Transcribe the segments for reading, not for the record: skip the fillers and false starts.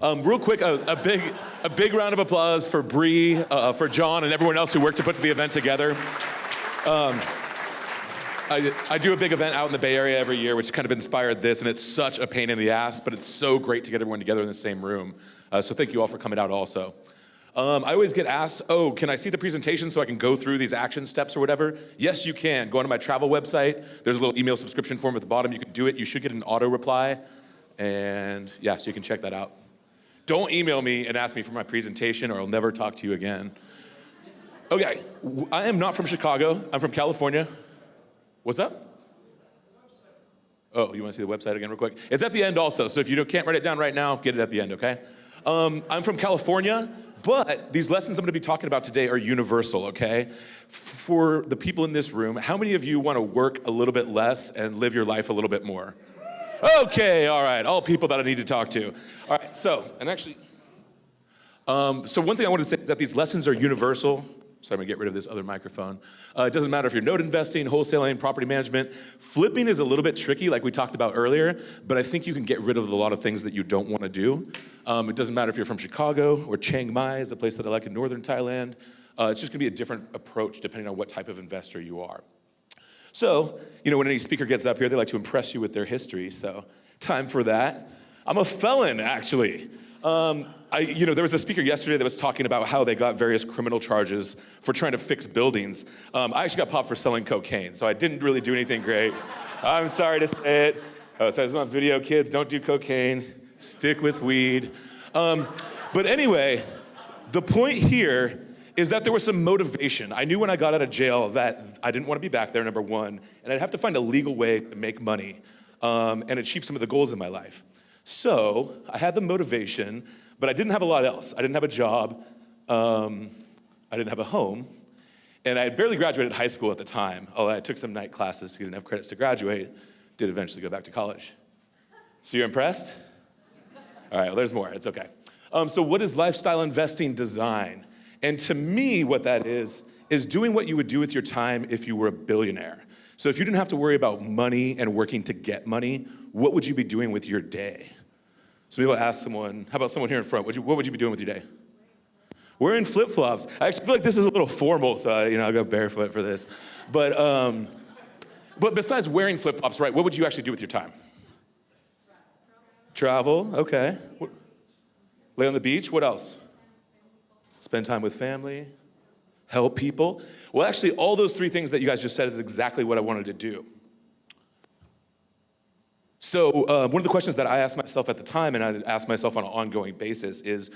Real quick, a big round of applause for Bree, for John, and everyone else who worked to put the event together. I do a big event out in the Bay Area every year, which kind of inspired this, and it's such a pain in the ass, but it's so great to get everyone together in the same room. So thank you all for coming out also. I always get asked, oh, can I see the presentation so I can go through these action steps or whatever? Yes, you can. Go onto my travel website. There's a little email subscription form at the bottom. You can do it. You should get an auto reply. And yeah, so you can check that out. Don't email me and ask me for my presentation or I'll never talk to you again. Okay, I am not from Chicago. I'm from California. What's up? Oh, you want to see the website again real quick? It's at the end also, so if you can't write it down right now, get it at the end, okay? I'm from California, but these lessons I'm going to be talking about today are universal, okay? For the people in this room, how many of you want to work a little bit less and live your life a little bit more? Okay, all right, all people that I need to talk to. All right, so one thing I wanted to say is that these lessons are universal. So I'm gonna get rid of this other microphone. It doesn't matter if you're note investing, wholesaling, property management. Flipping is a little bit tricky, like we talked about earlier, but I think you can get rid of a lot of things that you don't wanna do. It doesn't matter if you're from Chicago or Chiang Mai is a place that I like in northern Thailand. It's just gonna be a different approach depending on what type of investor you are. So, when any speaker gets up here, they like to impress you with their history, so time for that. I'm a felon, actually. There was a speaker yesterday that was talking about how they got various criminal charges for trying to fix buildings. I actually got popped for selling cocaine, so I didn't really do anything great. I'm sorry to say it. Oh, so it's on video, kids, don't do cocaine. Stick with weed. But anyway, the point here is that there was some motivation. I knew when I got out of jail that I didn't want to be back there, number one, and I'd have to find a legal way to make money and achieve some of the goals in my life. So I had the motivation, but I didn't have a lot else. I didn't have a job, I didn't have a home, and I had barely graduated high school at the time. I took some night classes to get enough credits to graduate, did eventually go back to college. So you're impressed? All right, well, there's more, it's okay. So what is lifestyle investing design? And to me, what that is doing what you would do with your time if you were a billionaire. So if you didn't have to worry about money and working to get money, what would you be doing with your day? So maybe I'll ask someone, how about someone here in front? What would you be doing with your day? Wearing flip-flops. I actually feel like this is a little formal, so I'll go barefoot for this. But besides wearing flip-flops, right, what would you actually do with your time? Travel, okay. Lay on the beach, what else? Spend time with family, help people. Well, actually, all those three things that you guys just said is exactly what I wanted to do. So one of the questions that I asked myself at the time, and I asked myself on an ongoing basis, is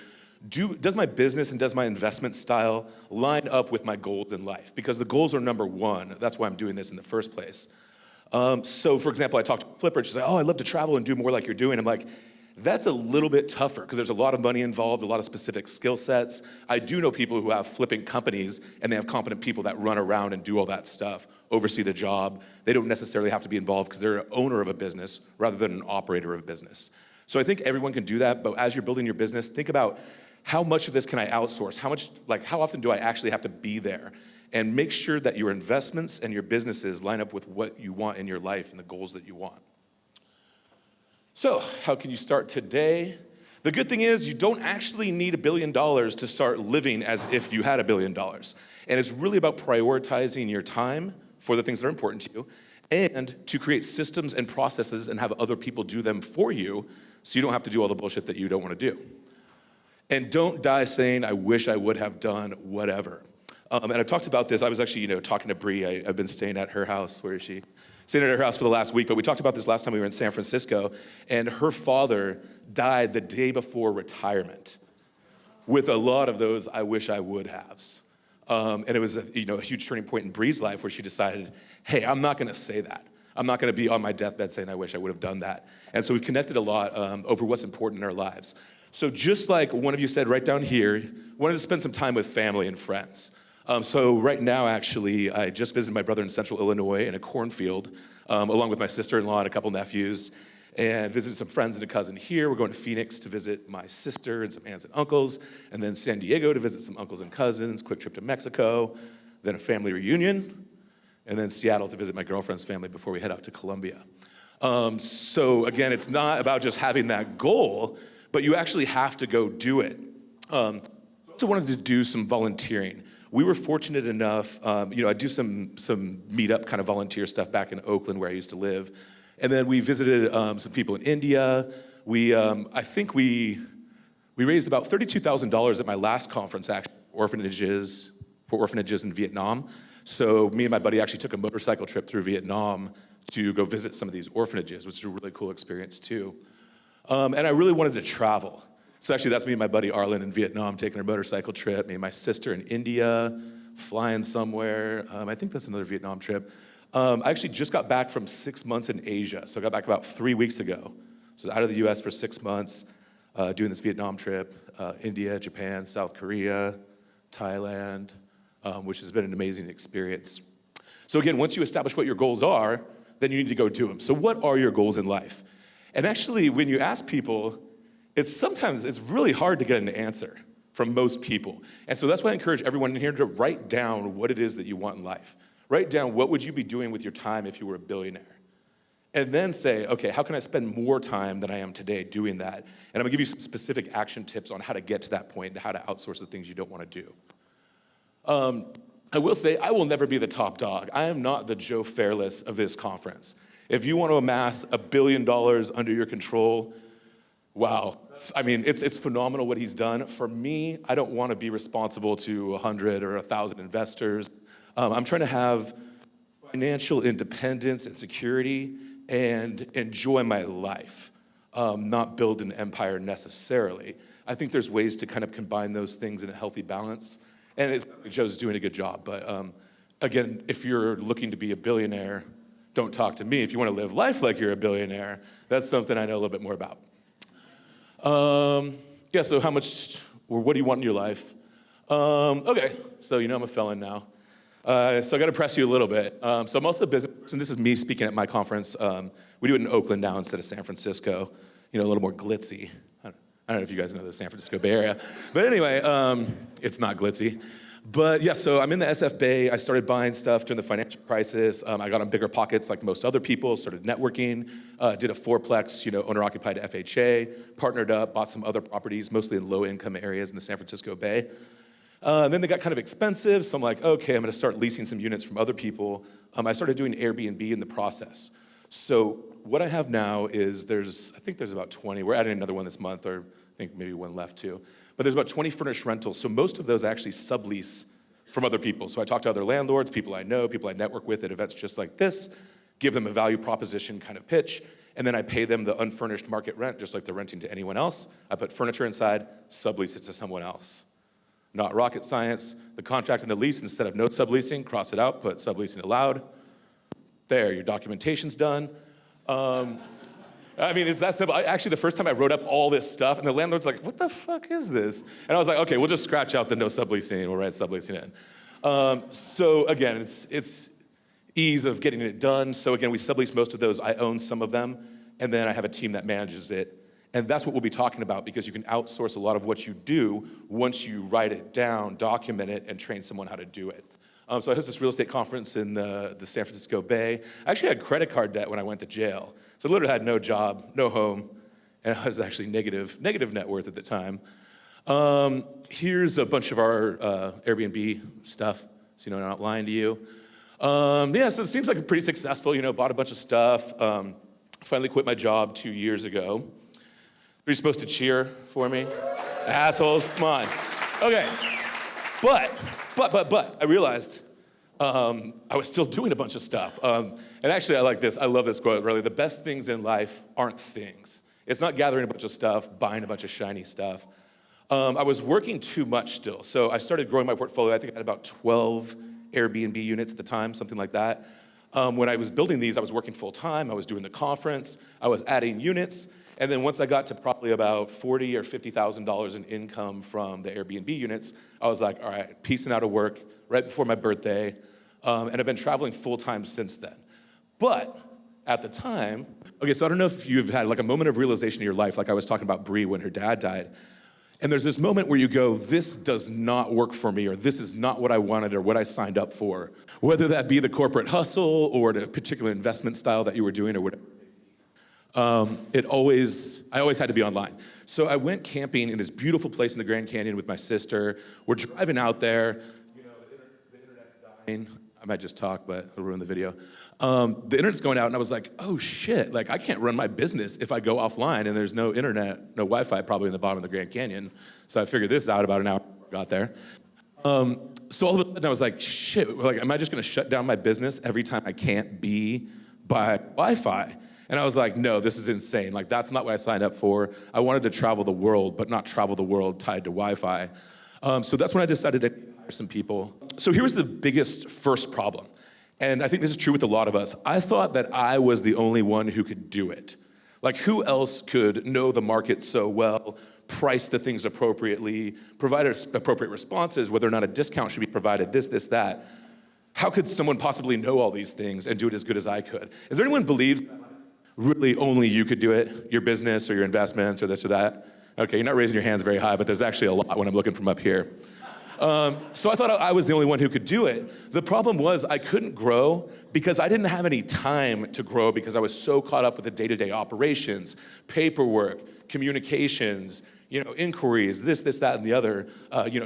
does my business and does my investment style line up with my goals in life? Because the goals are number one. That's why I'm doing this in the first place. So for example, I talked to Flipper, she's like, oh, I'd love to travel and do more like you're doing. I'm like, that's a little bit tougher because there's a lot of money involved, a lot of specific skill sets. I do know people who have flipping companies and they have competent people that run around and do all that stuff, oversee the job. They don't necessarily have to be involved because they're an owner of a business rather than an operator of a business. So I think everyone can do that, but as you're building your business, think about how much of this can I outsource? How often do I actually have to be there? And make sure that your investments and your businesses line up with what you want in your life and the goals that you want. So, how can you start today? The good thing is you don't actually need $1 billion to start living as if you had $1 billion. And it's really about prioritizing your time for the things that are important to you and to create systems and processes and have other people do them for you so you don't have to do all the bullshit that you don't want to do. And don't die saying, I wish I would have done whatever. And I've talked about this. I was actually, talking to Bree. I've been staying at her house. Where is she? Staying at her house for the last week, but we talked about this last time we were in San Francisco, and her father died the day before retirement with a lot of those I wish I would haves. And it was a huge turning point in Bree's life where she decided, hey, I'm not gonna say that. I'm not gonna be on my deathbed saying I wish I would have done that. And so we've connected a lot over what's important in our lives. So just like one of you said right down here, wanted to spend some time with family and friends. So right now, actually, I just visited my brother in Central Illinois in a cornfield, along with my sister-in-law and a couple nephews, and visited some friends and a cousin here. We're going to Phoenix to visit my sister and some aunts and uncles, and then San Diego to visit some uncles and cousins, quick trip to Mexico, then a family reunion, and then Seattle to visit my girlfriend's family before we head out to Colombia. So again, it's not about just having that goal, but you actually have to go do it. I also wanted to do some volunteering. We were fortunate enough, I do some meetup kind of volunteer stuff back in Oakland where I used to live. And then we visited some people in India. I think we raised about $32,000 at my last conference, actually, for orphanages in Vietnam. So me and my buddy actually took a motorcycle trip through Vietnam to go visit some of these orphanages, which is a really cool experience too. And I really wanted to travel. So actually that's me and my buddy Arlen in Vietnam taking our motorcycle trip, me and my sister in India, flying somewhere. I think that's another Vietnam trip. I actually just got back from 6 months in Asia. So I got back about 3 weeks ago. So I was out of the US for 6 months, doing this Vietnam trip, India, Japan, South Korea, Thailand, which has been an amazing experience. So again, once you establish what your goals are, then you need to go do them. So what are your goals in life? And actually, when you ask people, sometimes it's really hard to get an answer from most people. And so that's why I encourage everyone in here to write down what it is that you want in life. Write down what would you be doing with your time if you were a billionaire. And then say, okay, how can I spend more time than I am today doing that? And I'm gonna give you some specific action tips on how to get to that point and how to outsource the things you don't wanna do. I will say, I will never be the top dog. I am not the Joe Fairless of this conference. If you want to amass $1 billion under your control, wow. I mean, it's phenomenal what he's done. For me, I don't want to be responsible to 100 or 1,000 investors. I'm trying to have financial independence and security and enjoy my life, not build an empire necessarily. I think there's ways to kind of combine those things in a healthy balance. And Joe's doing a good job, but again, if you're looking to be a billionaire, don't talk to me. If you want to live life like you're a billionaire, that's something I know a little bit more about. So how much, or what do you want in your life? Okay, so you know I'm a felon now. So I got to press you a little bit. So I'm also a business person. This is me speaking at my conference. We do it in Oakland now instead of San Francisco, a little more glitzy. I don't know if you guys know the San Francisco Bay Area. But anyway, it's not glitzy. But yeah, so I'm in the SF Bay. I started buying stuff during the financial crisis. I got on bigger pockets like most other people, started networking, did a fourplex, owner-occupied FHA, partnered up, bought some other properties, mostly in low-income areas in the San Francisco Bay. Then they got kind of expensive, so I'm like, okay, I'm gonna start leasing some units from other people. I started doing Airbnb in the process. So what I have now is I think there's about 20. We're adding another one this month, or I think maybe one left too. But there's about 20 furnished rentals. So most of those actually sublease from other people. So I talk to other landlords, people I know, people I network with at events just like this, give them a value proposition kind of pitch, and then I pay them the unfurnished market rent, just like they're renting to anyone else. I put furniture inside, sublease it to someone else. Not rocket science. The contract and the lease, instead of no subleasing, cross it out, put subleasing allowed. There, your documentation's done. I mean, it's that simple. Actually, the first time I wrote up all this stuff, and the landlord's like, what the fuck is this? And I was like, okay, we'll just scratch out the no subleasing, and we'll write subleasing in. So again, it's ease of getting it done. So again, we sublease most of those. I own some of them, and then I have a team that manages it. And that's what we'll be talking about, because you can outsource a lot of what you do once you write it down, document it, and train someone how to do it. So I hosted this real estate conference in the San Francisco Bay. I actually had credit card debt when I went to jail. So I literally had no job, no home, and I was actually negative net worth at the time. Here's a bunch of our Airbnb stuff, so I'm not lying to you. So it seems like I'm pretty successful, bought a bunch of stuff. Finally quit my job 2 years ago. Are you supposed to cheer for me? Assholes, come on. Okay, but I realized I was still doing a bunch of stuff. And actually, I like this. I love this quote, really. The best things in life aren't things. It's not gathering a bunch of stuff, buying a bunch of shiny stuff. I was working too much still. So I started growing my portfolio. I think I had about 12 Airbnb units at the time, something like that. When I was building these, I was working full time. I was doing the conference. I was adding units. And then once I got to probably about $40,000 or $50,000 in income from the Airbnb units, I was like, all right, piecing out of work right before my birthday. And I've been traveling full time since then. But at the time, okay, so I don't know if you've had like a moment of realization in your life, like I was talking about Bree when her dad died. And there's this moment where you go, this does not work for me, or this is not what I wanted or what I signed up for. Whether that be the corporate hustle or the particular investment style that you were doing or whatever. I always had to be online. So I went camping in this beautiful place in the Grand Canyon with my sister. We're driving out there. You know, the internet's dying. I might just talk, but it'll ruin the video. The internet's going out, and I was like, oh shit, like I can't run my business if I go offline and there's no internet, no Wi-Fi probably in the bottom of the Grand Canyon. So I figured this out about an hour before I got there. So all of a sudden I was like, shit, like, am I just gonna shut down my business every time I can't be by Wi-Fi? And I was like, no, this is insane. Like, that's not what I signed up for. I wanted to travel the world, but not travel the world tied to Wi-Fi. So that's when I decided to hire some people. So here was the biggest first problem. And I think this is true with a lot of us. I thought that I was the only one who could do it. Like, who else could know the market so well, price the things appropriately, provide appropriate responses, whether or not a discount should be provided, this, that. How could someone possibly know all these things and do it as good as I could? Is there anyone who believes really only you could do it? Your business or your investments or this or that? Okay, you're not raising your hands very high, but there's actually a lot when I'm looking from up here. So I thought I was the only one who could do it. The problem was I couldn't grow because I didn't have any time to grow because I was so caught up with the day-to-day operations, paperwork, communications, inquiries, this, that, and the other,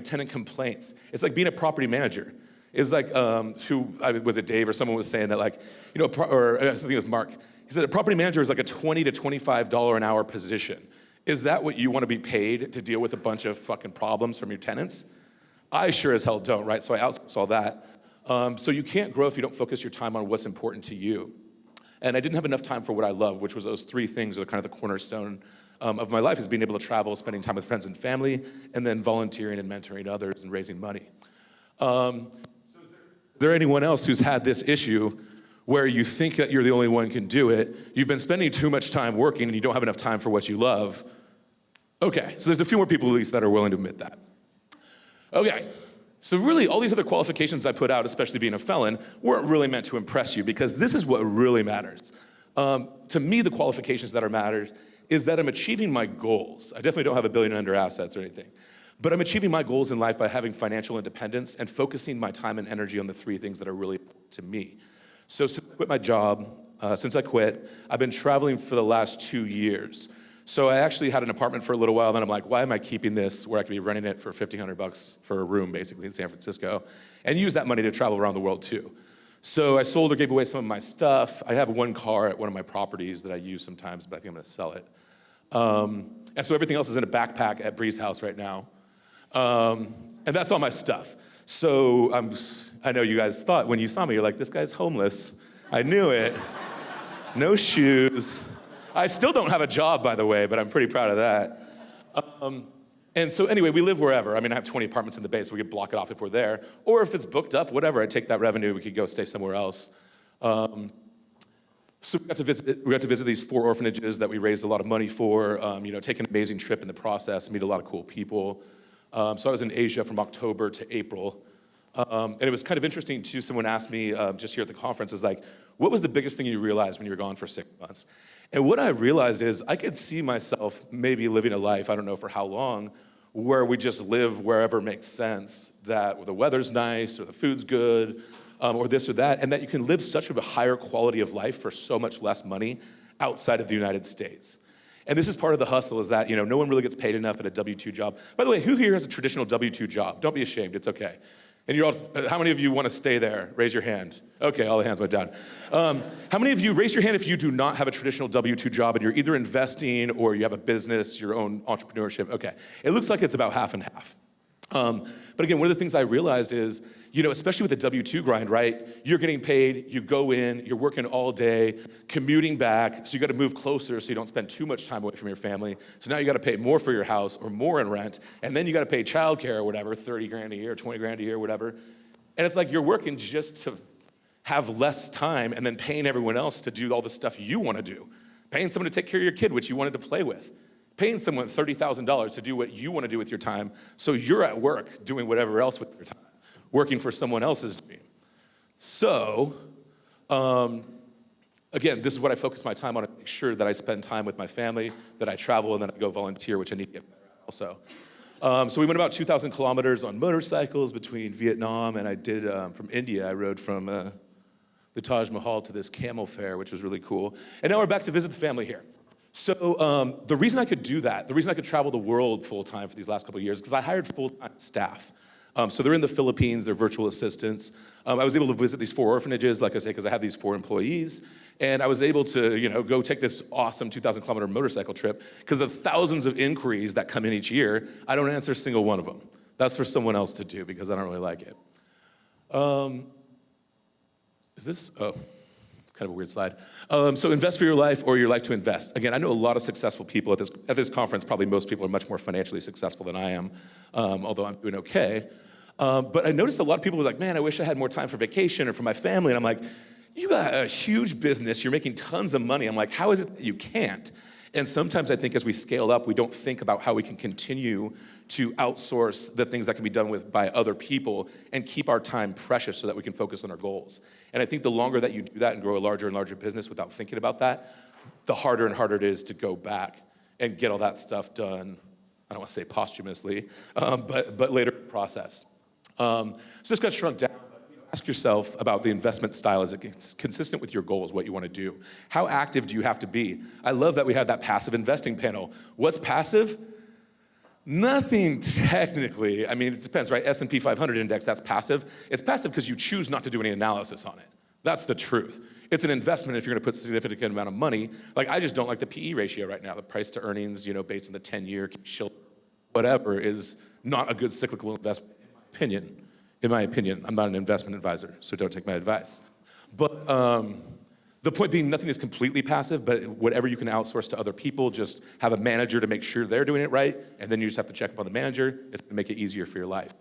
tenant complaints. It's like being a property manager. It's like, was it Dave or someone was saying that like, or I think it was Mark. He said a property manager is like a $20 to $25 an hour position. Is that what you want to be paid to deal with a bunch of fucking problems from your tenants? I sure as hell don't, right? So I outsource all that. So you can't grow if you don't focus your time on what's important to you. And I didn't have enough time for what I love, which was those three things are kind of the cornerstone of my life, is being able to travel, spending time with friends and family, and then volunteering and mentoring others and raising money. So is there anyone else who's had this issue where you think that you're the only one who can do it, you've been spending too much time working and you don't have enough time for what you love? Okay, so there's a few more people at least that are willing to admit that. Okay, so really all these other qualifications I put out, especially being a felon, weren't really meant to impress you because this is what really matters. To me, the qualifications that matter is that I'm achieving my goals. I definitely don't have $1 billion under assets or anything, but I'm achieving my goals in life by having financial independence and focusing my time and energy on the three things that are really important to me. So since I quit my job, I've been traveling for the last 2 years. So I actually had an apartment for a little while, then I'm like, why am I keeping this where I could be renting it for $1,500 for a room, basically, in San Francisco, and use that money to travel around the world too. So I sold or gave away some of my stuff. I have one car at one of my properties that I use sometimes, but I think I'm gonna sell it. And so everything else is in a backpack at Bree's house right now. And that's all my stuff. So I know you guys thought when you saw me, you're like, this guy's homeless. I knew it. No shoes. I still don't have a job, by the way, but I'm pretty proud of that. And so anyway, we live wherever. I mean, I have 20 apartments in the Bay, so we could block it off if we're there. Or if it's booked up, whatever, I take that revenue, we could go stay somewhere else. So we got to visit these 4 orphanages that we raised a lot of money for, take an amazing trip in the process, meet a lot of cool people. So I was in Asia from October to April. And it was kind of interesting too, someone asked me just here at the conference, is like, what was the biggest thing you realized when you were gone for 6 months? And what I realized is I could see myself maybe living a life, I don't know for how long, where we just live wherever makes sense, that the weather's nice or the food's good, or this or that, and that you can live such a higher quality of life for so much less money outside of the United States. And this is part of the hustle, is that no one really gets paid enough at a W-2 job. By the way, who here has a traditional W-2 job? Don't be ashamed, it's okay. And you're all, how many of you want to stay there? Raise your hand. Okay, all the hands went down. How many of you, raise your hand if you do not have a traditional W-2 job and you're either investing or you have a business, your own entrepreneurship? Okay, it looks like it's about half and half. But again, one of the things I realized is, especially with the W-2 grind, right? You're getting paid, you go in, you're working all day, commuting back, so you gotta move closer so you don't spend too much time away from your family. So now you gotta pay more for your house or more in rent, and then you gotta pay childcare or whatever, 30 grand a year, 20 grand a year, whatever. And it's like you're working just to have less time and then paying everyone else to do all the stuff you wanna do. Paying someone to take care of your kid, which you wanted to play with. Paying someone $30,000 to do what you wanna do with your time, so you're at work doing whatever else with your time, working for someone else's dream. So, again, this is what I focus my time on, to make sure that I spend time with my family, that I travel, and then I go volunteer, which I need to get better at also. So we went about 2,000 kilometers on motorcycles between Vietnam, and I did, from India, I rode from the Taj Mahal to this camel fair, which was really cool. And now we're back to visit the family here. So the reason I could do that, the reason I could travel the world full-time for these last couple of years, is because I hired full-time staff. So they're in the Philippines, they're virtual assistants. I was able to visit these 4 orphanages, like I say, because I have these 4 employees. And I was able to, go take this awesome 2,000-kilometer motorcycle trip, because of thousands of inquiries that come in each year, I don't answer a single one of them. That's for someone else to do, because I don't really like it. Is this? Oh, it's kind of a weird slide. So invest for your life or your life to invest. Again, I know a lot of successful people at this conference. Probably most people are much more financially successful than I am, although I'm doing okay. But I noticed a lot of people were like, man, I wish I had more time for vacation or for my family. And I'm like, you got a huge business. You're making tons of money. I'm like, how is it that you can't? And sometimes I think as we scale up, we don't think about how we can continue to outsource the things that can be done by other people and keep our time precious so that we can focus on our goals. And I think the longer that you do that and grow a larger and larger business without thinking about that, the harder and harder it is to go back and get all that stuff done. I don't want to say posthumously, but later in the process. So this got shrunk down. Ask yourself about the investment style. Is it consistent with your goals, what you want to do? How active do you have to be? I love that we had that passive investing panel. What's passive? Nothing technically. I mean, it depends, right? S&P 500 index, that's passive. It's passive because you choose not to do any analysis on it. That's the truth. It's an investment if you're going to put a significant amount of money. Like, I just don't like the PE ratio right now. The price to earnings, based on the 10-year, whatever, is not a good cyclical investment, in my opinion. I'm not an investment advisor, so don't take my advice. But the point being, nothing is completely passive, but whatever you can outsource to other people, just have a manager to make sure they're doing it right, and then you just have to check up on the manager. It's gonna make it easier for your life.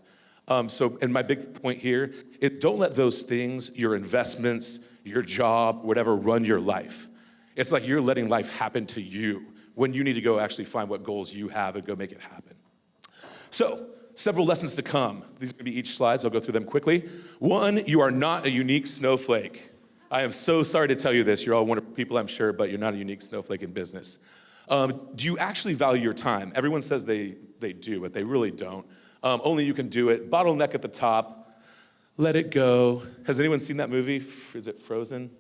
And my big point here is don't let those things, your investments, your job, whatever, run your life. It's like you're letting life happen to you when you need to go actually find what goals you have and go make it happen. So, several lessons to come. These are gonna be each slide, so I'll go through them quickly. 1, you are not a unique snowflake. I am so sorry to tell you this. You're all wonderful people, I'm sure, but you're not a unique snowflake in business. Do you actually value your time? Everyone says they do, but they really don't. Only you can do it. Bottleneck at the top. Let it go. Has anyone seen that movie? Is it Frozen?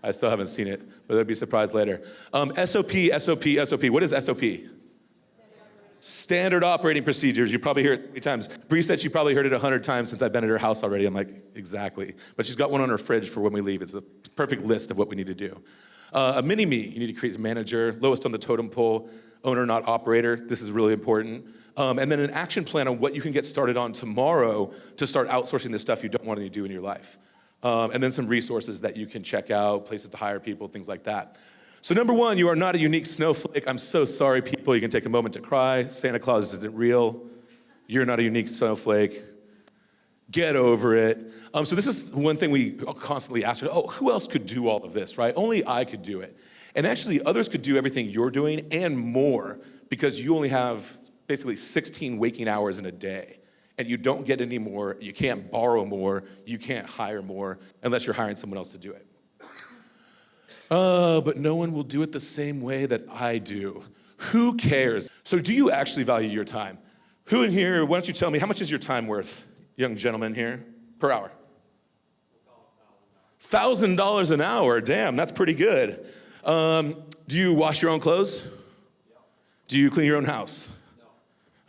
I still haven't seen it, but I'd be surprised later. SOP, SOP, SOP. What is SOP? Standard operating procedures. You probably hear it 3 times. Bree said she probably heard it 100 times since I've been at her house already. I'm like, exactly. But she's got one on her fridge for when we leave. It's a perfect list of what we need to do. A mini-me. You need to create a manager. Lowest on the totem pole. Owner, not operator. This is really important. And then an action plan on what you can get started on tomorrow to start outsourcing the stuff you don't want to do in your life. And then some resources that you can check out, places to hire people, things like that. So number 1, you are not a unique snowflake. I'm so sorry, people. You can take a moment to cry. Santa Claus isn't real. You're not a unique snowflake. Get over it. So this is one thing we constantly ask, who else could do all of this, right? Only I could do it. And actually, others could do everything you're doing and more because you only have basically 16 waking hours in a day. And you don't get any more. You can't borrow more. You can't hire more unless you're hiring someone else to do it. But no one will do it the same way that I do. Who cares? So do you actually value your time? Who in here, why don't you tell me, how much is your time worth, young gentleman here, per hour? $1,000 an hour, damn, that's pretty good. Do you wash your own clothes? Do you clean your own house?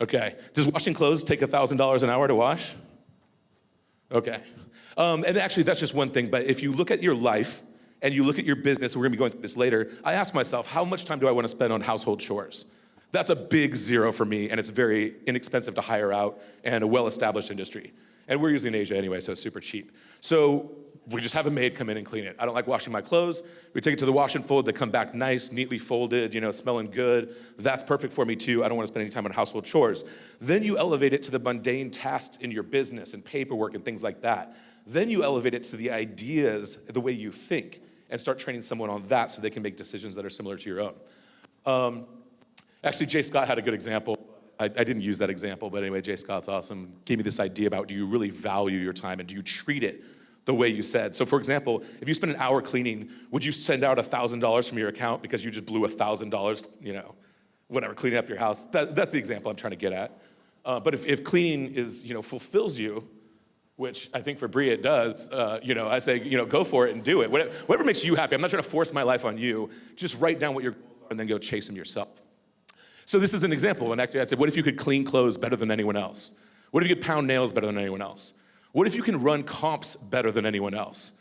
Okay, does washing clothes take $1,000 an hour to wash? Okay, and actually that's just one thing, but if you look at your life, and you look at your business, and we're gonna be going through this later, I ask myself, how much time do I wanna spend on household chores? That's a big 0 for me, and it's very inexpensive to hire out and a well-established industry. And we're usually in Asia anyway, so it's super cheap. So we just have a maid come in and clean it. I don't like washing my clothes. We take it to the wash and fold, they come back nice, neatly folded, smelling good. That's perfect for me too. I don't wanna spend any time on household chores. Then you elevate it to the mundane tasks in your business and paperwork and things like that. Then you elevate it to the ideas, the way you think, and start training someone on that so they can make decisions that are similar to your own. Actually, Jay Scott had a good example. I didn't use that example, but anyway, Jay Scott's awesome. Gave me this idea about, do you really value your time and do you treat it the way you said? So for example, if you spend an hour cleaning, would you send out $1,000 from your account because you just blew $1,000, whatever, cleaning up your house? That's the example I'm trying to get at. But if cleaning is, fulfills you, which I think for Bria it does. I say, go for it and do it. Whatever makes you happy. I'm not trying to force my life on you. Just write down what your goals are and then go chase them yourself. So this is an example. And actually I said, what if you could clean clothes better than anyone else? What if you could pound nails better than anyone else? What if you can run comps better than anyone else?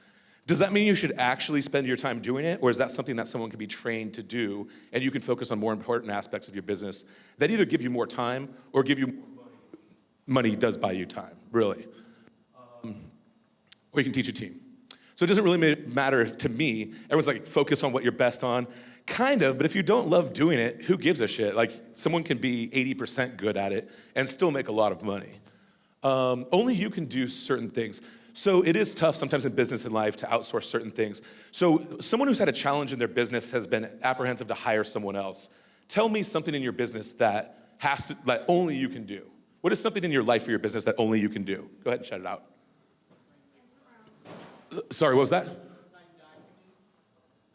Does that mean you should actually spend your time doing it? Or is that something that someone can be trained to do and you can focus on more important aspects of your business that either give you more time or give you more money? Money does buy you time, really. Or you can teach a team. So it doesn't really matter to me. Everyone's like, focus on what you're best on. Kind of, but if you don't love doing it, who gives a shit? Like, someone can be 80% good at it and still make a lot of money. Only you can do certain things. So it is tough sometimes in business and life to outsource certain things. So someone who's had a challenge in their business has been apprehensive to hire someone else. Tell me something in your business that only you can do. What is something in your life or your business that only you can do? Go ahead and shout it out. Sorry, what was that?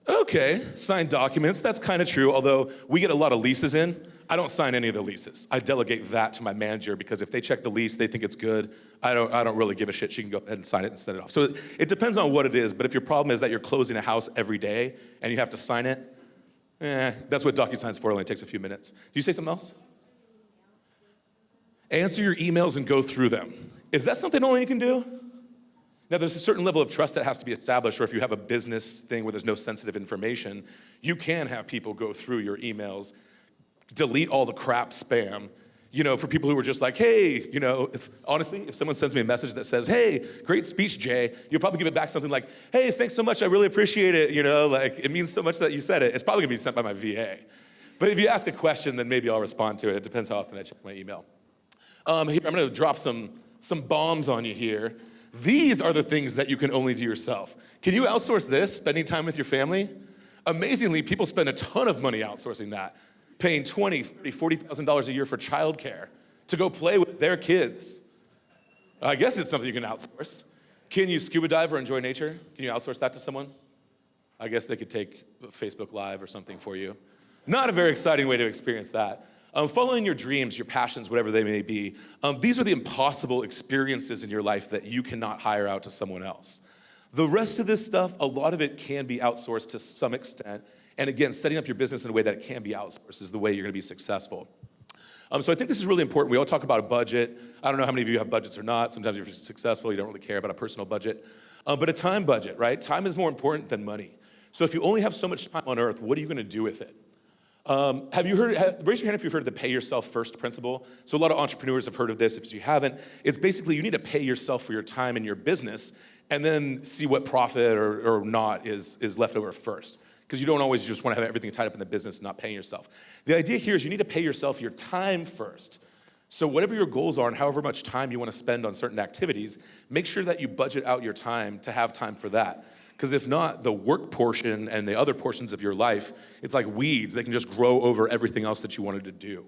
Okay, sign documents, that's kind of true, although we get a lot of leases in. I don't sign any of the leases. I delegate that to my manager because if they check the lease, they think it's good, I don't really give a shit. She can go ahead and sign it and send it off. So it depends on what it is, but if your problem is that you're closing a house every day and you have to sign it, that's what DocuSign's for, it only takes a few minutes. Do you say something else? Answer your emails and go through them. Is that something only you can do? Now, there's a certain level of trust that has to be established, or if you have a business thing where there's no sensitive information, you can have people go through your emails, delete all the crap spam, for people who are just like, hey, if someone sends me a message that says, hey, great speech, Jay, you'll probably give it back something like, hey, thanks so much, I really appreciate it, it means so much that you said it. It's probably gonna be sent by my VA. But if you ask a question, then maybe I'll respond to it. It depends how often I check my email. Here, I'm gonna drop some bombs on you here. These are the things that you can only do yourself. Can you outsource this, spending time with your family? Amazingly, people spend a ton of money outsourcing that, paying $20,000, $30,000, $40,000 a year for childcare to go play with their kids. I guess it's something you can outsource. Can you scuba dive or enjoy nature? Can you outsource that to someone? I guess they could take Facebook Live or something for you. Not a very exciting way to experience that. Following your dreams, your passions, whatever they may be, these are the impossible experiences in your life that you cannot hire out to someone else. The rest of this stuff, a lot of it can be outsourced to some extent. And again, setting up your business in a way that it can be outsourced is the way you're gonna be successful. So I think this is really important. We all talk about a budget. I don't know how many of you have budgets or not. Sometimes if you're successful, you don't really care about a personal budget. But a time budget, right? Time is more important than money. So if you only have so much time on earth, what are you gonna do with it? Raise your hand if you've heard of the pay yourself first principle. So a lot of entrepreneurs have heard of this. If you haven't, it's basically you need to pay yourself for your time in your business and then see what profit or not is left over first. Because you don't always just want to have everything tied up in the business and not paying yourself. The idea here is you need to pay yourself your time first. So whatever your goals are and however much time you want to spend on certain activities, make sure that you budget out your time to have time for that. Because if not, the work portion and the other portions of your life, it's like weeds. They can just grow over everything else that you wanted to do.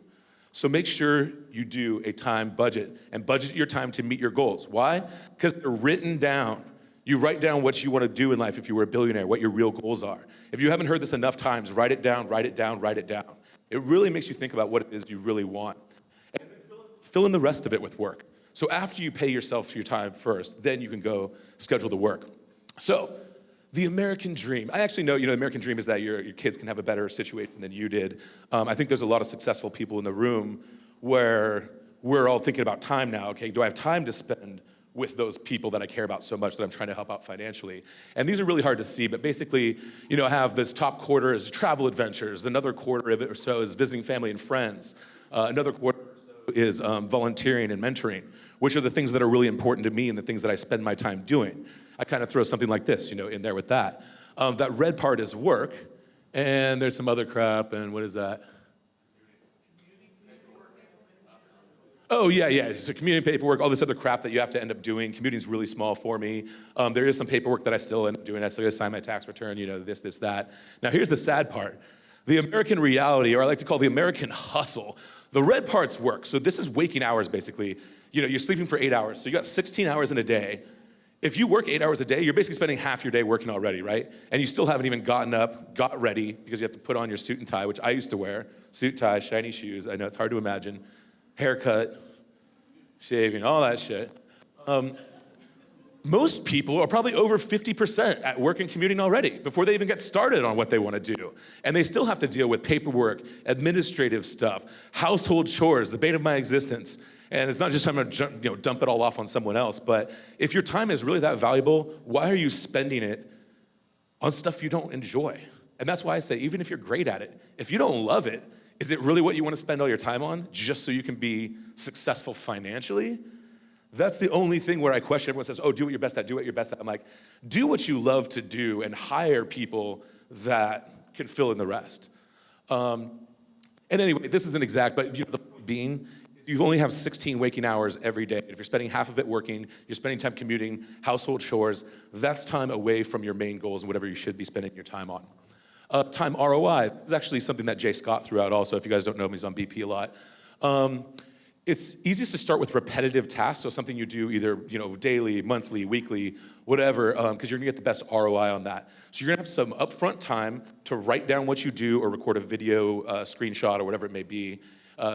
So make sure you do a time budget and budget your time to meet your goals. Why? Because they're written down. You write down what you want to do in life if you were a billionaire, what your real goals are. If you haven't heard this enough times, write it down, write it down, write it down. It really makes you think about what it is you really want. And fill in the rest of it with work. So after you pay yourself for your time first, then you can go schedule the work. So, the American dream. I actually know, the American dream is that your kids can have a better situation than you did. I think there's a lot of successful people in the room where we're all thinking about time now. Okay, do I have time to spend with those people that I care about so much that I'm trying to help out financially? And these are really hard to see, but basically, I have this top quarter is travel adventures. Another quarter of it or so is visiting family and friends. Another quarter or so is volunteering and mentoring, which are the things that are really important to me and the things that I spend my time doing. I kind of throw something like this, in there with that. That red part is work, and there's some other crap, and what is that? Oh, yeah, so commuting paperwork, all this other crap that you have to end up doing. Commuting is really small for me. There is some paperwork that I still end up doing. I still gotta sign my tax return, this, that. Now here's the sad part. The American reality, or I like to call the American hustle, the red part's work. So this is waking hours, basically. You're sleeping for 8 hours, so you got 16 hours in a day. If you work 8 hours a day, you're basically spending half your day working already, right? And you still haven't even gotten up, got ready, because you have to put on your suit and tie, which I used to wear. Suit, tie, shiny shoes. I know it's hard to imagine. Haircut, shaving, all that shit. Most people are probably over 50% at work and commuting already before they even get started on what they want to do. And they still have to deal with paperwork, administrative stuff, household chores, the bane of my existence. And it's not just I'm gonna dump it all off on someone else, but if your time is really that valuable, why are you spending it on stuff you don't enjoy? And that's why I say, even if you're great at it, if you don't love it, is it really what you want to spend all your time on just so you can be successful financially? That's the only thing where I question. Everyone says, oh, do what you're best at, do what you're best at. I'm like, do what you love to do and hire people that can fill in the rest. And anyway, this isn't exact, but the point being, you only have 16 waking hours every day. If you're spending half of it working, you're spending time commuting, household chores, that's time away from your main goals and whatever you should be spending your time on. Time ROI, this is actually something that Jay Scott threw out also. If you guys don't know him, he's on BP a lot. It's easiest to start with repetitive tasks, so something you do either daily, monthly, weekly, whatever, because you're gonna get the best ROI on that. So you're gonna have some upfront time to write down what you do or record a video screenshot or whatever it may be,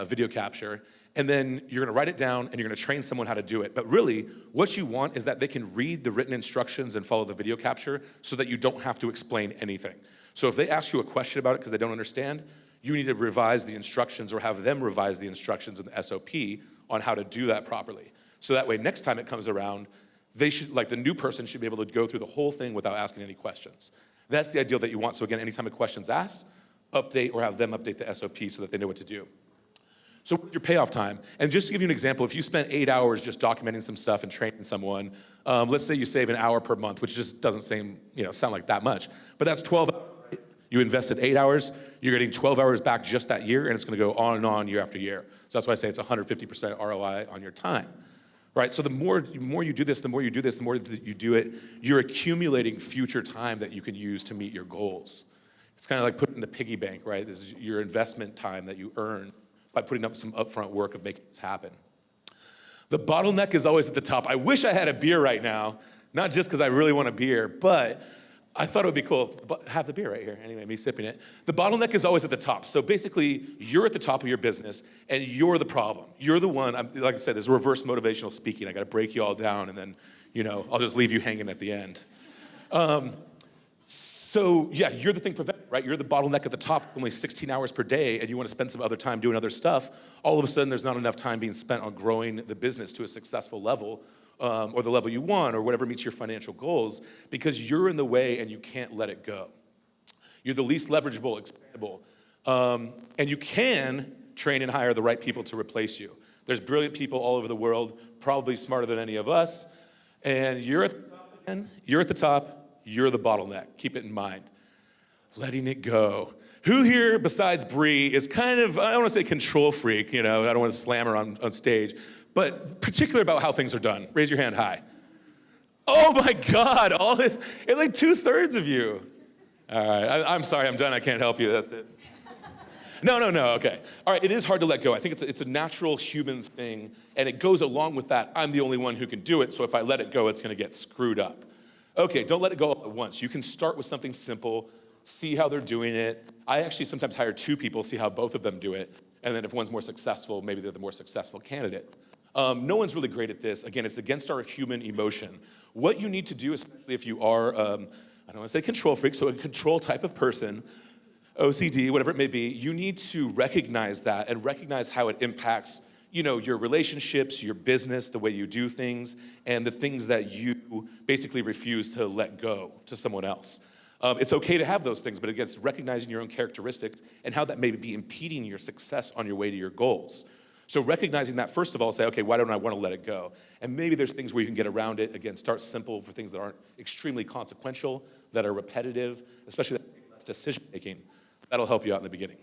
video capture, and then you're gonna write it down and you're gonna train someone how to do it. But really, what you want is that they can read the written instructions and follow the video capture so that you don't have to explain anything. So if they ask you a question about it because they don't understand, you need to revise the instructions or have them revise the instructions in the SOP on how to do that properly. So that way, next time it comes around, they should, like the new person should be able to go through the whole thing without asking any questions. That's the ideal that you want. So again, anytime a question's asked, update or have them update the SOP so that they know what to do. So what's your payoff time? And just to give you an example, if you spent 8 hours just documenting some stuff and training someone, let's say you save an hour per month, which just doesn't sound like that much, but that's 12 hours. You invested 8 hours, you're getting 12 hours back just that year, and it's gonna go on and on year after year. So that's why I say it's 150% ROI on your time, right? So the more you do this, the more you do it, you're accumulating future time that you can use to meet your goals. It's kind of like putting in the piggy bank, right? This is your investment time that you earn by putting up some upfront work of making this happen. The bottleneck is always at the top. I wish I had a beer right now, not just because I really want a beer, but I thought it would be cool. Have the beer right here. Anyway, me sipping it. The bottleneck is always at the top. So basically, you're at the top of your business, and you're the problem. You're the one, like I said, this is reverse motivational speaking. I got to break you all down, and then, I'll just leave you hanging at the end. So yeah, you're the thing preventing, right? You're the bottleneck at the top, only 16 hours per day, and you want to spend some other time doing other stuff. All of a sudden, there's not enough time being spent on growing the business to a successful level, or the level you want, or whatever meets your financial goals, because you're in the way and you can't let it go. You're the least leverageable, expendable, and you can train and hire the right people to replace you. There's brilliant people all over the world, probably smarter than any of us, and you're at the top, you're the bottleneck. Keep it in mind. Letting it go. Who here besides Bree is kind of, I don't want to say control freak, I don't want to slam her on stage, but particular about how things are done? Raise your hand high. Oh my God, it's like 2/3 of you. All right, I'm sorry, I'm done, I can't help you, that's it. No, okay. All right, it is hard to let go. I think it's a natural human thing, and it goes along with that, I'm the only one who can do it, so if I let it go, it's gonna get screwed up. Okay, don't let it go all at once. You can start with something simple, see how they're doing it. I actually sometimes hire 2 people, see how both of them do it, and then if one's more successful, maybe they're the more successful candidate. No one's really great at this. Again, it's against our human emotion. What you need to do, especially if you are, I don't want to say control freak, so a control type of person, OCD, whatever it may be, you need to recognize that and recognize how it impacts, your relationships, your business, the way you do things, and the things that you basically refuse to let go to someone else. It's okay to have those things, but again, it's recognizing your own characteristics and how that may be impeding your success on your way to your goals. So recognizing that, first of all, say, okay, why don't I want to let it go? And maybe there's things where you can get around it. Again, start simple for things that aren't extremely consequential, that are repetitive, especially that decision-making. That'll help you out in the beginning.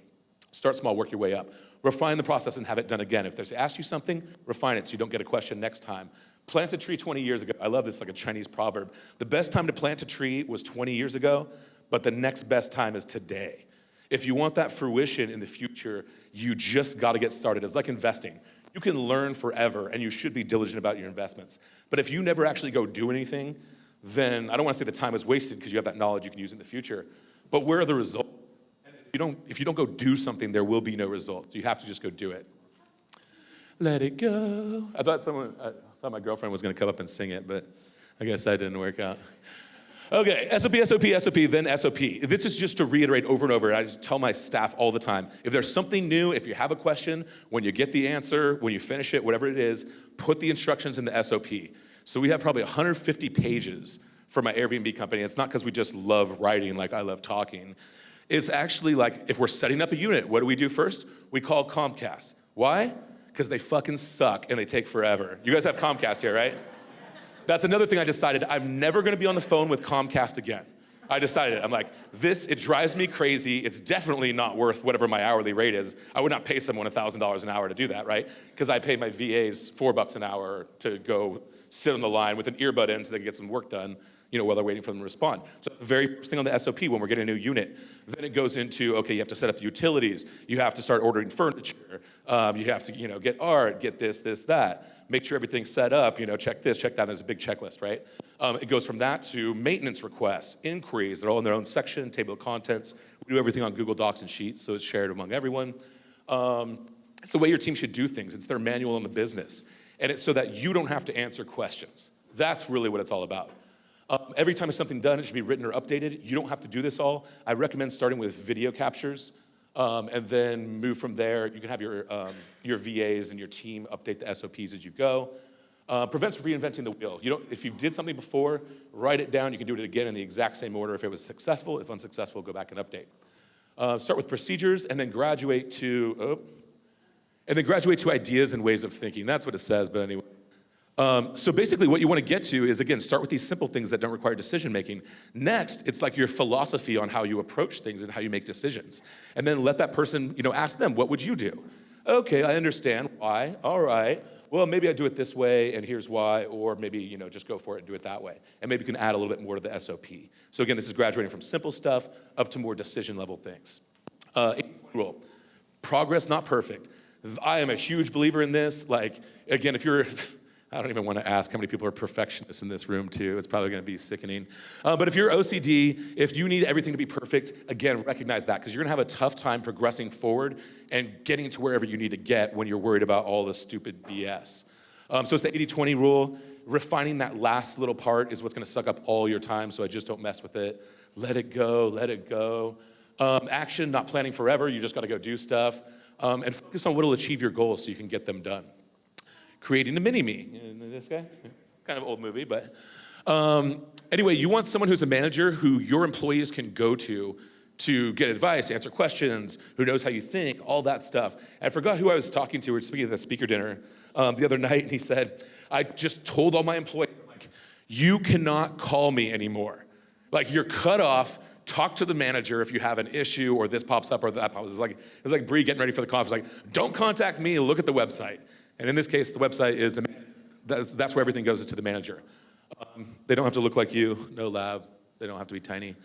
Start small, work your way up. Refine the process and have it done again. If there's asked you something, refine it so you don't get a question next time. Plant a tree 20 years ago. I love this, like a Chinese proverb. The best time to plant a tree was 20 years ago, but the next best time is today. If you want that fruition in the future, you just got to get started. It's like investing. You can learn forever, and you should be diligent about your investments. But if you never actually go do anything, then I don't want to say the time is wasted because you have that knowledge you can use in the future. But where are the results? And if you don't go do something, there will be no results. You have to just go do it. Let it go. I thought my girlfriend was going to come up and sing it, but I guess that didn't work out. Okay, SOP, SOP, SOP, then SOP. This is just to reiterate over and over. I just tell my staff all the time, if there's something new, if you have a question, when you get the answer, when you finish it, whatever it is, put the instructions in the SOP. So we have probably 150 pages for my Airbnb company. It's not because we just love writing like I love talking. It's actually like, if we're setting up a unit, what do we do first? We call Comcast. Why? Because they fucking suck and they take forever. You guys have Comcast here, right? That's another thing I decided. I'm never gonna be on the phone with Comcast again. I decided, I'm like, it drives me crazy. It's definitely not worth whatever my hourly rate is. I would not pay someone $1,000 an hour to do that, right? Because I pay my VAs $4 an hour to go sit on the line with an earbud in so they can get some work done, while they're waiting for them to respond. So the very first thing on the SOP when we're getting a new unit, then it goes into, okay, you have to set up the utilities. You have to start ordering furniture. You have to, get art, get this, that. Make sure everything's set up, check this, check that. There's a big checklist, right? It goes from that to maintenance requests, inquiries. They're all in their own section, table of contents. We do everything on Google Docs and Sheets, so it's shared among everyone. It's the way your team should do things. It's their manual on the business. And it's so that you don't have to answer questions. That's really what it's all about. Every time it's something done, it should be written or updated. You don't have to do this all. I recommend starting with video captures and then move from there. You can have your VAs and your team update the SOPs as you go. Prevents reinventing the wheel. If you did something before, write it down. You can do it again in the exact same order if it was successful. If unsuccessful, go back and update. Start with procedures and then graduate to ideas and ways of thinking. That's what it says, but anyway. So basically what you want to get to is, again, start with these simple things that don't require decision making. Next, it's like your philosophy on how you approach things and how you make decisions. And then let that person, ask them, what would you do? Okay, I understand. Why? All right. Well, maybe I do it this way and here's why, or maybe, just go for it and do it that way. And maybe you can add a little bit more to the SOP. So again, this is graduating from simple stuff up to more decision level things. 80-20 rule. Progress, not perfect. I am a huge believer in this. Like, again, if you're, I don't even want to ask how many people are perfectionists in this room too. It's probably going to be sickening. But if you're OCD, if you need everything to be perfect, again, recognize that because you're going to have a tough time progressing forward and getting to wherever you need to get when you're worried about all the stupid BS. So it's the 80-20 rule. Refining that last little part is what's going to suck up all your time, so I just don't mess with it. Let it go, let it go. Action, not planning forever. You just got to go do stuff. And focus on what will achieve your goals so you can get them done. Creating a mini-me. This guy? Kind of old movie, but. Anyway, you want someone who's a manager who your employees can go to get advice, answer questions, who knows how you think, all that stuff. I forgot who I was talking to. We were speaking at the speaker dinner the other night, and he said, I just told all my employees, you cannot call me anymore. You're cut off. Talk to the manager if you have an issue or this pops up or that pops up. It was like Bree getting ready for the conference. Don't contact me, look at the website. And in this case, the website is that's where everything goes, is to the manager. They don't have to look like you, no lab. They don't have to be tiny.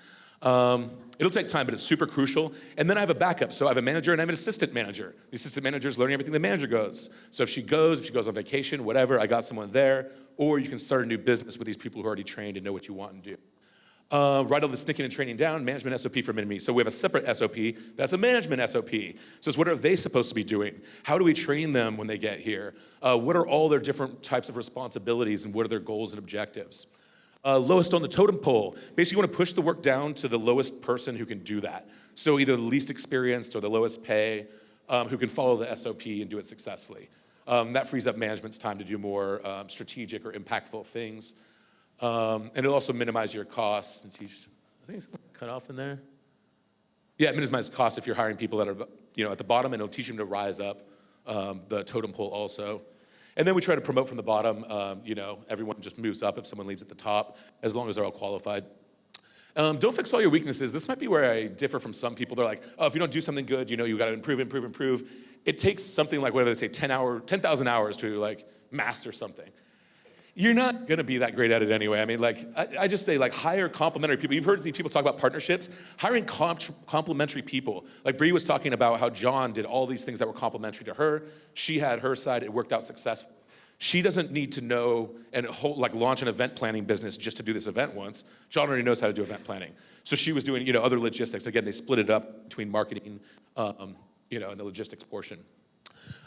It'll take time, but it's super crucial. And then I have a backup. So I have a manager and I have an assistant manager. The assistant manager is learning everything the manager goes. So if she goes on vacation, whatever, I got someone there. Or you can start a new business with these people who are already trained and know what you want and do. Write all this thinking and training down, management SOP for mini-me. So we have a separate SOP, that's a management SOP. So it's what are they supposed to be doing? How do we train them when they get here? What are all their different types of responsibilities and what are their goals and objectives? Lowest on the totem pole. Basically, you want to push the work down to the lowest person who can do that. So either the least experienced or the lowest pay, who can follow the SOP and do it successfully. That frees up management's time to do more strategic or impactful things. And it'll also minimize your costs. I think it's cut off in there. Yeah, it minimizes costs if you're hiring people that are at the bottom, and it'll teach them to rise up the totem pole also. And then we try to promote from the bottom. Everyone just moves up if someone leaves at the top, as long as they're all qualified. Don't fix all your weaknesses. This might be where I differ from some people. They're like, oh, if you don't do something good, you got to improve. It takes something like, whatever they say, 10,000 hours to master something. You're not gonna be that great at it anyway. I mean, I just say, hire complementary people. You've heard these people talk about partnerships. Hiring complementary people. Bree was talking about how John did all these things that were complementary to her. She had her side, it worked out successfully. She doesn't need to know and launch an event planning business just to do this event once. John already knows how to do event planning. So she was doing, other logistics. Again, they split it up between marketing, and the logistics portion.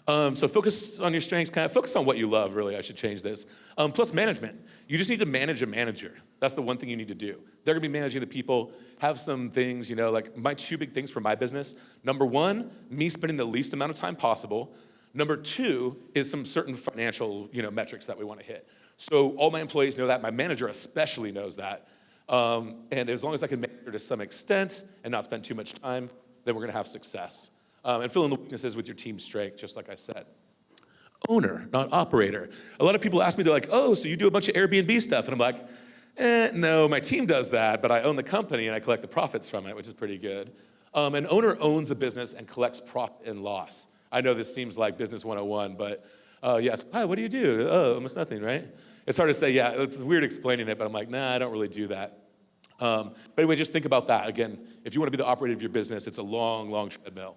So focus on your strengths, kind of focus on what you love, really. I should change this. Plus management. You just need to manage a manager. That's the one thing you need to do. They're gonna be managing the people, have some things, like my two big things for my business. Number one, me spending the least amount of time possible. Number two is some certain financial, metrics that we wanna hit. So all my employees know that, my manager especially knows that. And as long as I can manage her to some extent and not spend too much time, then we're gonna have success. And fill in the weaknesses with your team's strength, just like I said. Owner, not operator. A lot of people ask me, they're like, oh, so you do a bunch of Airbnb stuff. And I'm like, no, my team does that, but I own the company and I collect the profits from it, which is pretty good. An owner owns a business and collects profit and loss. I know this seems like business 101, but yes, hi, what do you do? Oh, almost nothing, right? It's hard to say, yeah, it's weird explaining it, but I'm like, nah, I don't really do that. But anyway, just think about that. Again, if you want to be the operator of your business, it's a long, long treadmill.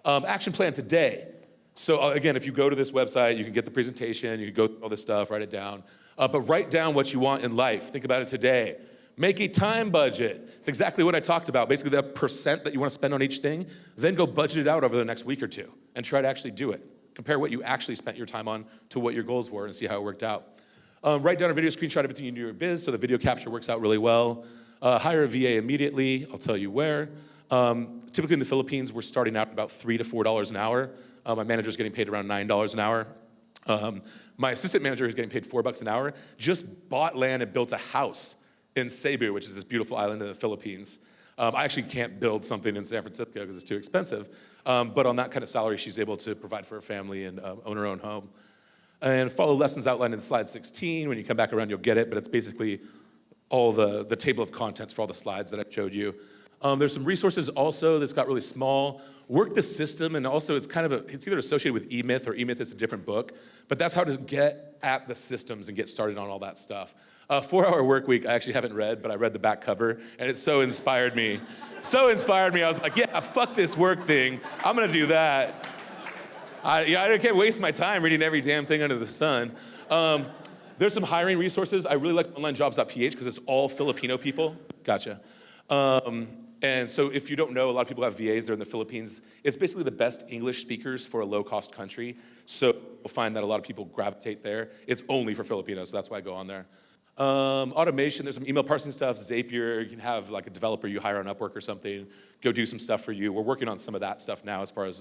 Action plan today. So again, if you go to this website, you can get the presentation, you can go through all this stuff, write it down. But write down what you want in life. Think about it today. Make a time budget. It's exactly what I talked about. Basically, the percent that you want to spend on each thing, then go budget it out over the next week or two and try to actually do it. Compare what you actually spent your time on to what your goals were and see how it worked out. Write down a video screenshot of everything you do in your biz so the video capture works out really well. Hire a VA immediately. I'll tell you where. Typically in the Philippines, we're starting out about $3 to $4 an hour. My manager's getting paid around $9 an hour. My assistant manager, who's getting paid $4 an hour, just bought land and built a house in Cebu, which is this beautiful island in the Philippines. I actually can't build something in San Francisco because it's too expensive. But on that kind of salary, she's able to provide for her family and own her own home. And follow lessons outlined in slide 16. When you come back around, you'll get it, but it's basically all the table of contents for all the slides that I showed you. There's some resources also that's got really small. Work the system, and also it's either associated with eMyth or eMyth is a different book, but that's how to get at the systems and get started on all that stuff. 4-Hour Work Week, I actually haven't read, but I read the back cover, and it so inspired me. I was like, yeah, fuck this work thing. I'm gonna do that. I can't waste my time reading every damn thing under the sun. There's some hiring resources. I really like onlinejobs.ph because it's all Filipino people. Gotcha. And so if you don't know, a lot of people have VAs. They're in the Philippines. It's basically the best English speakers for a low-cost country. So you'll find that a lot of people gravitate there. It's only for Filipinos, so that's why I go on there. Automation, there's some email parsing stuff. Zapier, you can have like a developer you hire on Upwork or something, go do some stuff for you. We're working on some of that stuff now as far as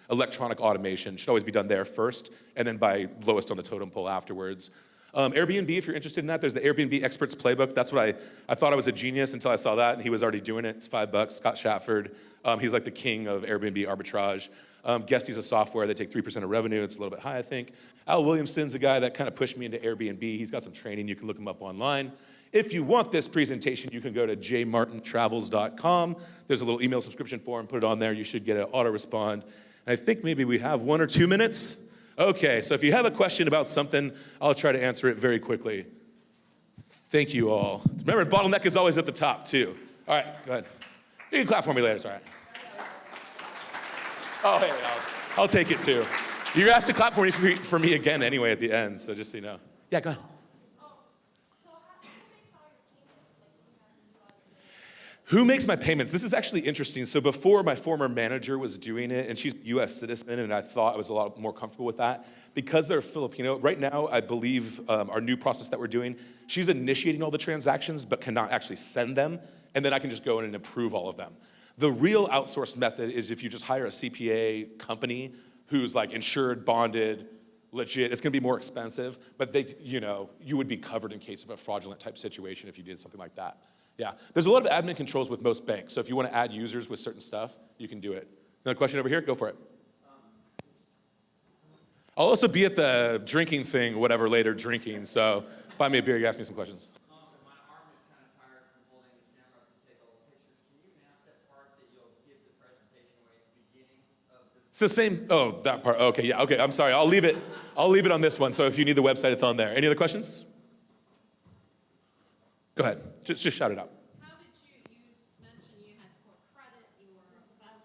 electronic automation. Should always be done there first, and then by lowest on the totem pole afterwards. Airbnb, if you're interested in that, there's the Airbnb Experts Playbook. That's what I thought I was a genius until I saw that, and he was already doing it. It's $5, Scott Shatford. He's like the king of Airbnb arbitrage. Guesty's a software. They take 3% of revenue. It's a little bit high, I think. Al Williamson's a guy that kind of pushed me into Airbnb. He's got some training. You can look him up online. If you want this presentation, you can go to jmartintravels.com. There's a little email subscription form. Put it on there. You should get an auto-respond. And I think maybe we have 1 or 2 minutes. Okay, so if you have a question about something, I'll try to answer it very quickly. Thank you all. Remember, bottleneck is always at the top, too. All right, go ahead. You can clap for me later, it's all right. Oh, hey, I'll take it, too. You're asked to clap for me again anyway at the end, so just so you know. Yeah, go ahead. Who makes my payments? This is actually interesting. So before, my former manager was doing it, and she's a US citizen, and I thought I was a lot more comfortable with that. Because they're Filipino, right now, I believe our new process that we're doing, she's initiating all the transactions, but cannot actually send them, and then I can just go in and approve all of them. The real outsourced method is if you just hire a CPA company who's like insured, bonded, legit. It's gonna be more expensive, but you would be covered in case of a fraudulent type situation if you did something like that. Yeah, there's a lot of admin controls with most banks. So if you want to add users with certain stuff, you can do it. Another question over here? Go for it. I'll also be at the drinking thing, whatever, later drinking. So buy me a beer, you ask me some questions. My arm is kind of tired from holding the camera up to take all the pictures. Can you announce that part that you'll give the presentation away at the beginning of the... It's the same, that part, okay, yeah, okay, I'm sorry, I'll leave it on this one, so if you need the website, it's on there. Any other questions? Go ahead, just shout it out. How did you mentioned you had poor credit, you were a felon.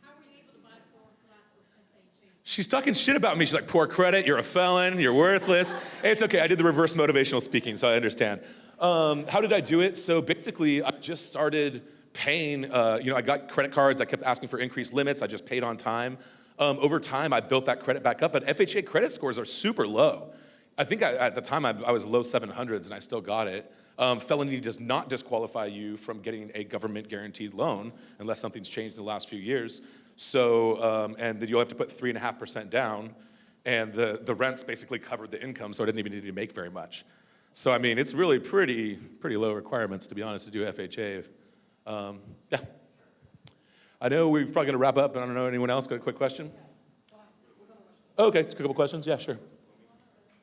How were you able to buy 4 flats with FHA? She's talking shit about me. She's like, poor credit, you're a felon, you're worthless. It's okay, I did the reverse motivational speaking, so I understand. How did I do it? So basically, I just started paying, I got credit cards, I kept asking for increased limits, I just paid on time. Over time, I built that credit back up, but FHA credit scores are super low. I think at the time I was low 700s and I still got it. Felony does not disqualify you from getting a government guaranteed loan unless something's changed in the last few years. So, and then you'll have to put 3.5% down, and the rents basically covered the income, so I didn't even need to make very much. So, I mean, it's really pretty low requirements, to be honest, to do FHA. Yeah. I know we're probably gonna wrap up, but I don't know, anyone else got a quick question? Okay, just a couple questions, yeah, sure.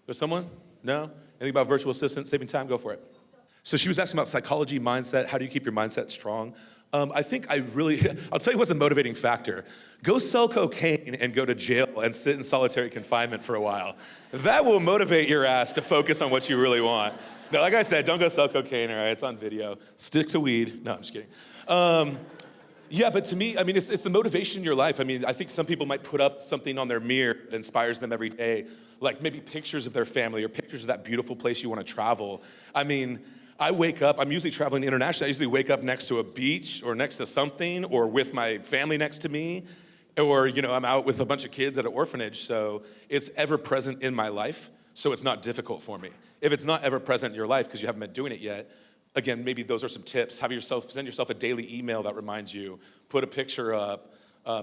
There's someone? No? Anything about virtual assistant, saving time, go for it. So she was asking about psychology, mindset, how do you keep your mindset strong? I think I'll tell you what's a motivating factor. Go sell cocaine and go to jail and sit in solitary confinement for a while. That will motivate your ass to focus on what you really want. No, like I said, don't go sell cocaine, all right? It's on video. Stick to weed. No, I'm just kidding. Yeah, but to me, I mean, it's the motivation in your life. I mean, I think some people might put up something on their mirror that inspires them every day, like maybe pictures of their family or pictures of that beautiful place you want to travel. I mean, I wake up, I'm usually traveling internationally, I usually wake up next to a beach or next to something or with my family next to me, or, you know, I'm out with a bunch of kids at an orphanage, so it's ever present in my life, so it's not difficult for me. If it's not ever present in your life because you haven't been doing it yet, again, maybe those are some tips. Send yourself a daily email that reminds you, put a picture up,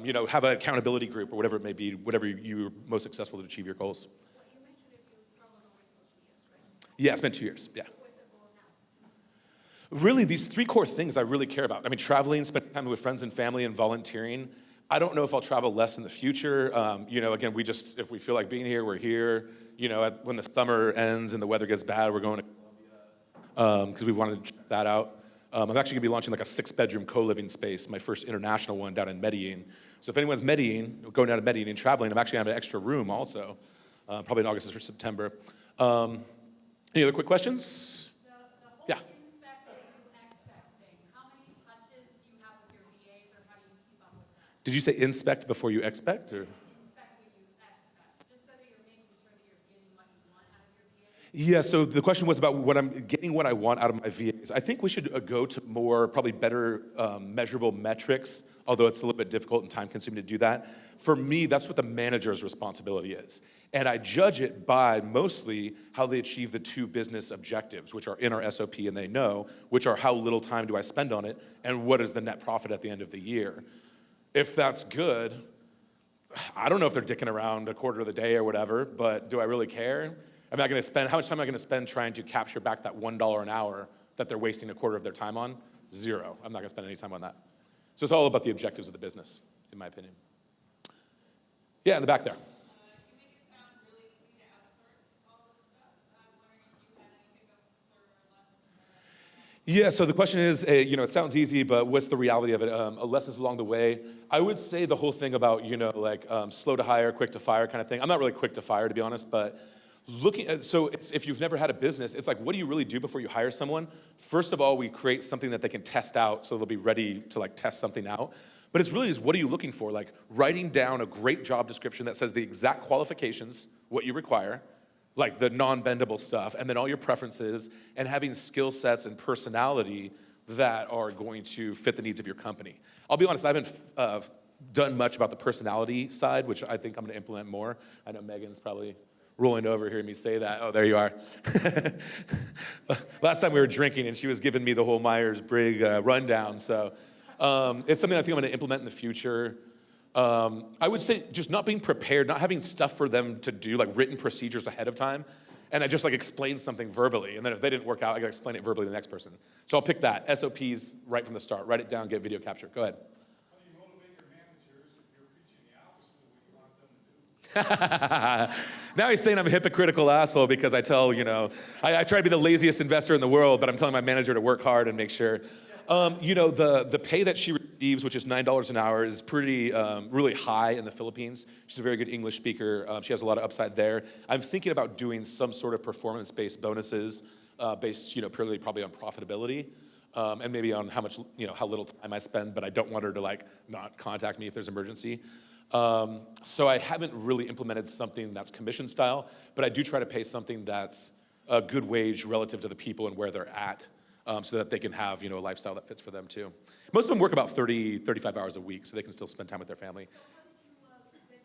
you know, have an accountability group or whatever it may be, whatever you're most successful to achieve your goals. Well, you mentioned if you traveled already for 2 years, right? Yeah, it's been 2 years, yeah. What's the goal now? Really, these 3 core things I really care about. I mean, traveling, spending time with friends and family, and volunteering. I don't know if I'll travel less in the future. You know, again, if we feel like being here, we're here. You know, when the summer ends and the weather gets bad, we're going to Colombia because we wanted to check that out. I'm actually gonna be launching like a 6-bedroom co-living space, my first international one down in Medellin. So if anyone's going down to Medellin and traveling, I'm actually gonna have an extra room also, probably in August or September. Any other quick questions? The whole Yeah. inspect that you expect thing, how many touches do you have with your VAs, or how do you keep up with that? Did you say inspect before you expect, or? Inspect what you expect, just so that you're making sure that you're getting what you want out of your VAs? Yeah, so the question was about what I'm getting what I want out of my VAs. I think we should go to more, probably better measurable metrics, although it's a little bit difficult and time consuming to do that. For me, that's what the manager's responsibility is. And I judge it by mostly how they achieve the 2 business objectives, which are in our SOP and they know, which are how little time do I spend on it and what is the net profit at the end of the year. If that's good, I don't know if they're dicking around a quarter of the day or whatever, but do I really care? How much time am I gonna spend trying to capture back that $1 an hour that they're wasting a quarter of their time on? 0. I'm not gonna spend any time on that. So it's all about the objectives of the business, in my opinion. Yeah, in the back there. You make it sound really easy to outsource all this stuff. I'm wondering if you had any hiccups or lessons learned. Yeah, so the question is, you know, it sounds easy, but what's the reality of it? Lessons along the way. I would say the whole thing about, you know, like slow to hire, quick to fire kind of thing. I'm not really quick to fire, to be honest, but if you've never had a business, it's like, what do you really do before you hire someone? First of all, we create something that they can test out so they'll be ready to like test something out. But it's really what are you looking for? Like writing down a great job description that says the exact qualifications, what you require, like the non-bendable stuff, and then all your preferences, and having skill sets and personality that are going to fit the needs of your company. I'll be honest, I haven't done much about the personality side, which I think I'm gonna implement more. I know Megan's probably rolling over hearing me say that. Oh, there you are. Last time we were drinking and she was giving me the whole Myers-Briggs rundown, so it's something I think I'm gonna implement in the future. I would say just not being prepared, not having stuff for them to do, like written procedures ahead of time, and I just like explain something verbally, and then if they didn't work out, I gotta explain it verbally to the next person. So I'll pick that, SOPs right from the start, write it down, get video capture, go ahead. How do you motivate your managers if you're preaching the opposite of what you want them to do? Now he's saying I'm a hypocritical asshole because I tell, you know, I try to be the laziest investor in the world, but I'm telling my manager to work hard and make sure. You know, the pay that she receives, which is $9 an hour, is pretty, really high in the Philippines. She's a very good English speaker. She has a lot of upside there. I'm thinking about doing some sort of performance-based bonuses based, you know, purely probably on profitability. And maybe on how much, you know, how little time I spend, but I don't want her to like not contact me if there's emergency. So I haven't really implemented something that's commission style, but I do try to pay something that's a good wage relative to the people and where they're at, so that they can have, you know, a lifestyle that fits for them too. Most of them work about 30, 35 hours a week, so they can still spend time with their family. So how did you vet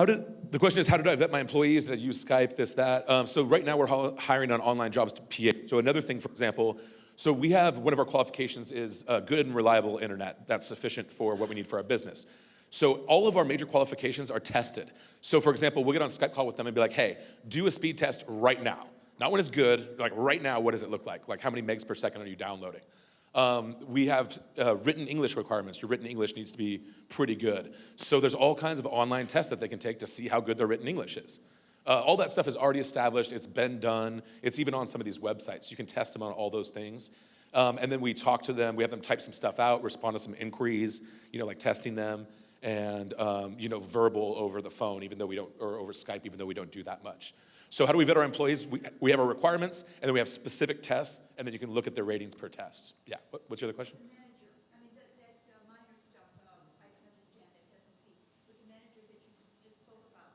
The question is, how did I vet my employees? Did I use Skype, this, that? So right now we're hiring on online jobs to PA. So another thing, for example, so we have, one of our qualifications is good and reliable internet that's sufficient for what we need for our business. So all of our major qualifications are tested. So for example, we'll get on a Skype call with them and be like, hey, do a speed test right now. Not when it's good, like right now, what does it look like? Like how many megs per second are you downloading? We have written English requirements. Your written English needs to be pretty good. So there's all kinds of online tests that they can take to see how good their written English is. All that stuff is already established. It's been done. It's even on some of these websites. You can test them on all those things. And then we talk to them. We have them type some stuff out, respond to some inquiries, like testing them, and verbal over the phone, even though we don't, or over Skype, even though we don't do that much. So how do we vet our employees? We have our requirements, and then we have specific tests, and then you can look at their ratings per test. Yeah, what's your other question? The manager, I mean, that minor stuff, I can understand that's S&P, but the manager that you just spoke about,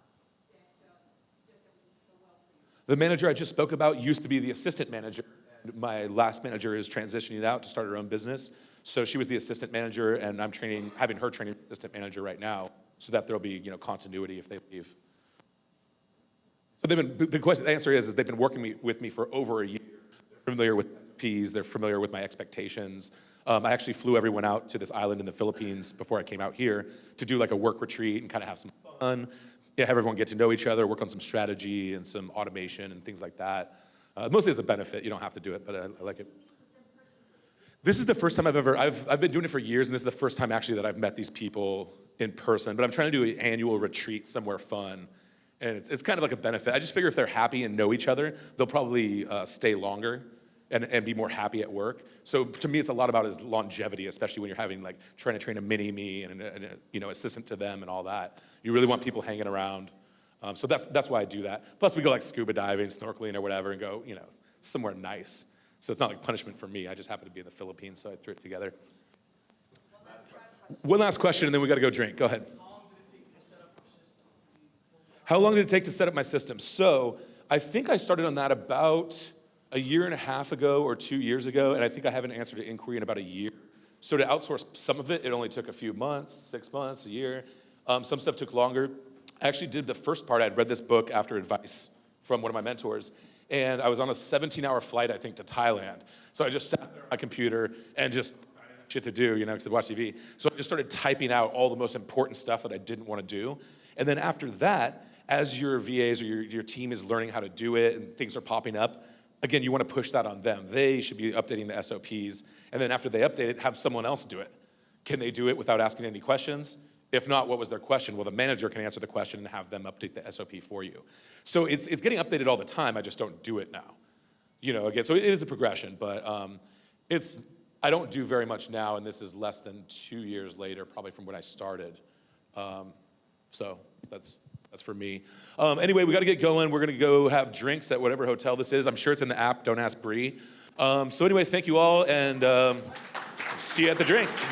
that does everything so well for you. The manager I just spoke about used to be the assistant manager, and my last manager is transitioning out to start her own business. So she was the assistant manager, and I'm having her training assistant manager right now, so that there'll be continuity if they leave. So the answer is they've been working with me for over a year. They're familiar with SOPs, they're familiar with my expectations. I actually flew everyone out to this island in the Philippines before I came out here to do like a work retreat and kind of have some fun, have everyone get to know each other, work on some strategy and some automation and things like that. Mostly as a benefit, you don't have to do it, but I like it. This is the first time I've been doing it for years, and this is the first time actually that I've met these people in person, but I'm trying to do an annual retreat somewhere fun. And it's kind of like a benefit. I just figure if they're happy and know each other, they'll probably stay longer and be more happy at work. So to me, it's a lot about his longevity, especially when you're having trying to train a mini-me and assistant to them and all that. You really want people hanging around. So that's why I do that. Plus we go scuba diving, snorkeling or whatever and go, somewhere nice. So it's not like punishment for me. I just happen to be in the Philippines, so I threw it together. One last question and then we gotta go drink. Go ahead. How long did it take to set up my system? So I think I started on that about a year and a half ago or 2 years ago, and I think I haven't answered an inquiry in about a year. So to outsource some of it, it only took a few months, 6 months, a year. Some stuff took longer. I actually did the first part. I'd read this book after advice from one of my mentors, and I was on a 17-hour flight, I think, to Thailand. So I just sat there on my computer and just shit to do, because I watch TV. So I just started typing out all the most important stuff that I didn't want to do. And then after that, as your VAs or your team is learning how to do it and things are popping up, again, you want to push that on them. They should be updating the SOPs. And then after they update it, have someone else do it. Can they do it without asking any questions? If not, what was their question? Well, the manager can answer the question and have them update the SOP for you. So it's getting updated all the time. I just don't do it now. Again, so it is a progression, but I don't do very much now, and this is less than 2 years later, probably from when I started. So that's for me. Anyway, we got to get going. We're going to go have drinks at whatever hotel this is. I'm sure it's in the app. Don't ask Bree. So anyway, thank you all, and see you at the drinks.